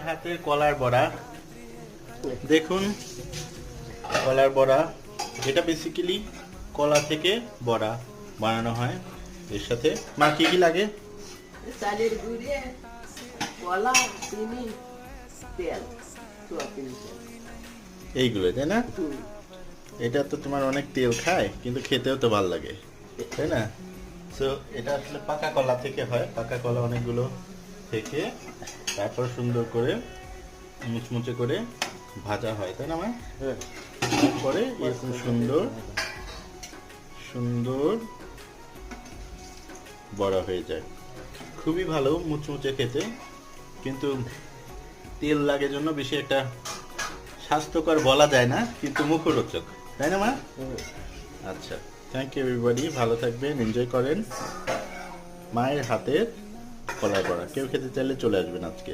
হাতের কলার বড়া। দেখুন কলার বড়া, এটা বেসিক্যালি কলা থেকে বড়া বানানো হয়। এর সাথে মা কি কি লাগে? চালের গুঁড়ে, কলা, চিনি, তেল, সোয়াবিন তেল। এইগুলো তাই না? এটা তো তোমার অনেক তেল খায়, কিন্তু খেতেও তো ভালো লাগে, তাই না? সো এটা আসলে পাকা কলা থেকে হয়। পাকা কলা অনেকগুলো থেকে তারপর সুন্দর করে মুচমুচে করে ভাজা হয়, তাই না মা? তারপরে এরকম সুন্দর সুন্দর বড়া হয়ে যায়। খুবই ভালো মুচমুচে খেতে, কিন্তু তেল লাগে জন্য বেশি একটা স্বাস্থ্যকর বলা যায় না, কিন্তু মুখরোচক, তাই না মা? আচ্ছা, থ্যাংক ইউ এভরিবডি, ভালো থাকবেন, এনজয় করেন মায়ের হাতের কলাই বড়া। কেউ খেতে চাইলে চলে আসবেন আজকে।